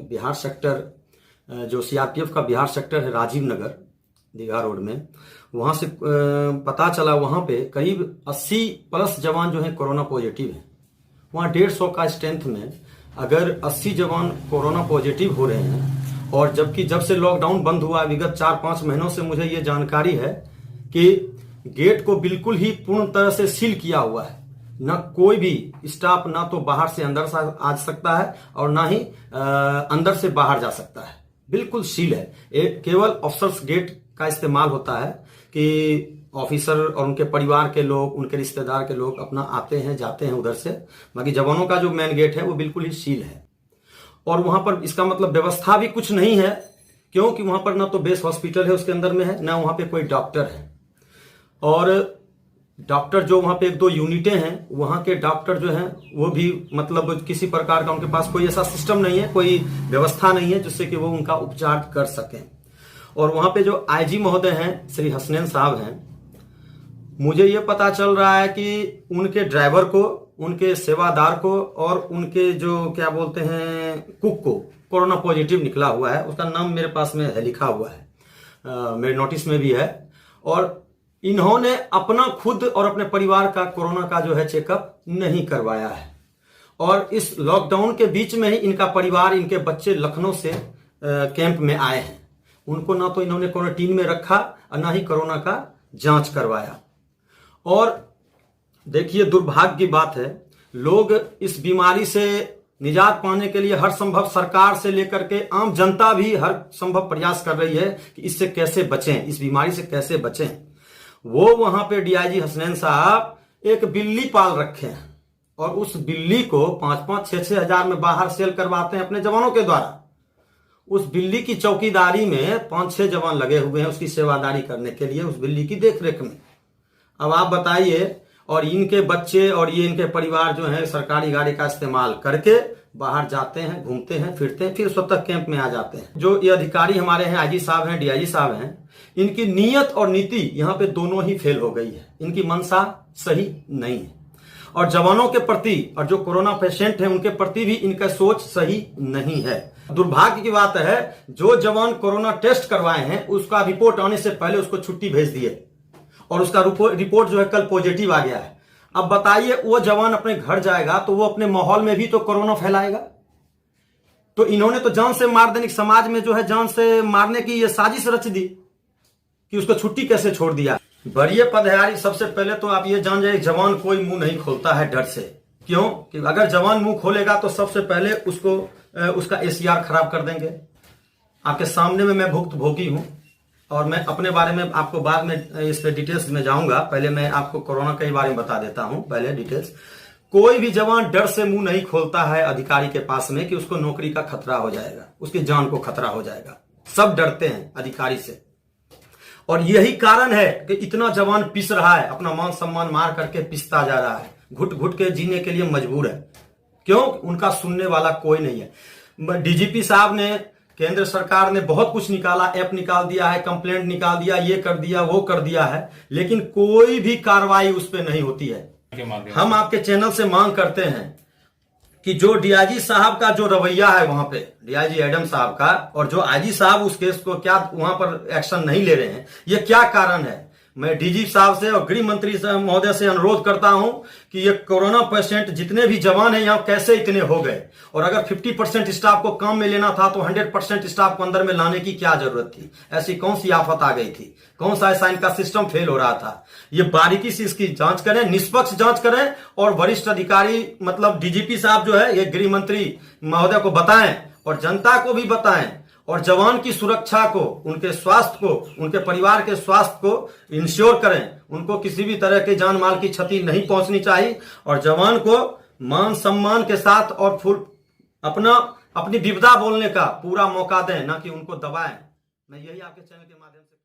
Bihar sector जो CRPF का Bihar sector है राजीव नगर दीघा रोड में, वहां से पता चला वहां पे करीब 80 प्लस जवान जो हैं कोरोना पॉजिटिव हैं। वहां 150 का स्ट्रेंथ में अगर 80 जवान कोरोना पॉजिटिव हो रहे हैं, और जबकि जब से लॉकडाउन बंद हुआ विगत 4-5 महीनों से मुझे ये जानकारी है कि गेट को बिल्कुल ही पूर्ण तरह से सील किया हुआ है। ना कोई भी स्टाफ ना तो बाहर से अंदर आ सकता है और ना ही अंदर से बाहर जा सकता है, बिल्कुल सील है। एक केवल ऑफिसर्स गेट का इस्तेमाल होता है कि ऑफिसर और उनके परिवार के लोग, उनके रिश्तेदार के लोग अपना आते हैं जाते हैं उधर से। बाकी जवानों का जो मेन गेट है वो बिल्कुल ही सील है। और वहां पर इसका मतलब व्यवस्था भी कुछ नहीं है, क्योंकि वहां पर ना तो बेस हॉस्पिटल है उसके अंदर में है, ना वहां पे कोई डॉक्टर है। और डॉक्टर जो वहां पे 1-2 यूनिटें हैं, वहां के डॉक्टर जो हैं वो भी मतलब किसी प्रकार का उनके पास कोई ऐसा सिस्टम नहीं है, कोई व्यवस्था नहीं है जिससे कि वो उनका उपचार कर सकें। और वहां पे जो आईजी महोदय हैं श्री हसनैन साहब हैं, मुझे ये पता चल रहा है कि उनके ड्राइवर को, उनके सेवादार को और उनके जो क्या बोलते हैं कुक को कोरोना पॉजिटिव निकला हुआ है। उसका नाम मेरे पास में है, लिखा हुआ है, मेरे नोटिस में भी है। और इन्होंने अपना खुद और अपने परिवार का कोरोना का जो है चेकअप नहीं करवाया है। और इस लॉकडाउन के बीच में ही इनका परिवार, इनके बच्चे लखनऊ से कैंप में आए हैं। उनको ना तो इन्होंने क्वारंटीन में रखा और ना ही कोरोना का जांच करवाया। और देखिए दुर्भाग्य की बात है, लोग इस बीमारी से निजात पाने के लिए हर संभव, सरकार से लेकर के आम जनता भी हर संभव प्रयास कर रही है कि इससे कैसे बचें, इस बीमारी से कैसे बचें। वो वहां पे डीआईजी हसनैन साहब एक बिल्ली पाल रखे हैं और उस बिल्ली को 5-5, 6-6 हजार में बाहर सेल करवाते हैं अपने जवानों के द्वारा। उस बिल्ली की चौकीदारी में 5-6 जवान लगे हुए हैं उसकी सेवादारी करने के लिए, उस बिल्ली की देखरेख में। अब आप बताइए, और इनके बच्चे और ये इनके परिवार जो है सरकारी गाड़ी का इस्तेमाल करके बाहर जाते हैं, घूमते हैं, फिरते हैं, फिर स्वतः कैंप में आ जाते हैं। जो ये अधिकारी हमारे हैं, आईजी साहब हैं, डीआईजी साहब हैं, इनकी नीयत और नीति यहाँ पे दोनों ही फेल हो गई है। इनकी मंशा सही नहीं है और जवानों के प्रति और जो कोरोना पेशेंट हैं उनके प्रति भी इनका सोच सही नहीं है। दुर्भाग्य की बात है, जो जवान कोरोना टेस्ट करवाए हैं उसका रिपोर्ट आने से पहले उसको छुट्टी भेज दिए और उसका रिपोर्ट जो है कल पॉजिटिव आ गया है। अब बताइए, वो जवान अपने घर जाएगा तो वो अपने माहौल में भी तो कोरोना फैलाएगा। तो इन्होंने तो जान से मार देने, समाज में जो है जान से मारने की ये साजिश रच दी कि उसको छुट्टी कैसे छोड़ दिया। बड़िए पदहारी, सबसे पहले तो आप ये जान जाए, जवान कोई मुंह नहीं खोलता है डर से। क्यों? कि अगर जवान मुंह खोलेगा तो सबसे पहले उसका एसीआर खराब कर देंगे। आपके सामने में मैं भुक्त भोगी हूं और मैं अपने बारे में आपको बाद में इस पे डिटेल्स में जाऊंगा। पहले मैं आपको कोरोना के बारे में बता देता हूं, पहले डिटेल्स। कोई भी जवान डर से मुंह नहीं खोलता है अधिकारी के पास में कि उसको नौकरी का खतरा हो जाएगा, उसकी जान को खतरा हो जाएगा। सब डरते हैं अधिकारी से और यही कारण है कि इतना जवान पिस रहा है, अपना मान सम्मान मार करके पिसता जा रहा है, घुट घुट के जीने के लिए मजबूर है। क्यों? उनका सुनने वाला कोई नहीं है। डीजीपी साहब ने, केंद्र सरकार ने बहुत कुछ निकाला, ऐप निकाल दिया है, कंप्लेंट निकाल दिया, ये कर दिया, वो कर दिया है, लेकिन कोई भी कार्रवाई उस पर नहीं होती है। हम आपके चैनल से मांग करते हैं कि जो डीआईजी साहब का जो रवैया है वहां पे, डीआईजी एडम साहब का, और जो आईजी साहब उस केस को क्या वहां पर एक्शन नहीं ले रहे हैं, ये क्या कारण है? मैं डीजी साहब से और गृह मंत्री महोदय से अनुरोध करता हूं कि ये कोरोना पेशेंट जितने भी जवान हैं यहाँ कैसे इतने हो गए, और अगर 50% स्टाफ को काम में लेना था तो 100% स्टाफ को अंदर में लाने की क्या जरूरत थी? ऐसी कौन सी आफत आ गई थी? कौन सा ऐसा इनका सिस्टम फेल हो रहा था? ये बारीकी से इसकी जांच करें, निष्पक्ष जांच करें और वरिष्ठ अधिकारी मतलब डीजीपी साहब जो है ये गृह मंत्री महोदय को बताएं और जनता को भी बताएं और जवान की सुरक्षा को, उनके स्वास्थ्य को, उनके परिवार के स्वास्थ्य को इंश्योर करें। उनको किसी भी तरह के जान माल की क्षति नहीं पहुंचनी चाहिए और जवान को मान सम्मान के साथ और फुल अपनी विपदा बोलने का पूरा मौका दें, ना कि उनको दबाएं। मैं यही आपके चैनल के माध्यम से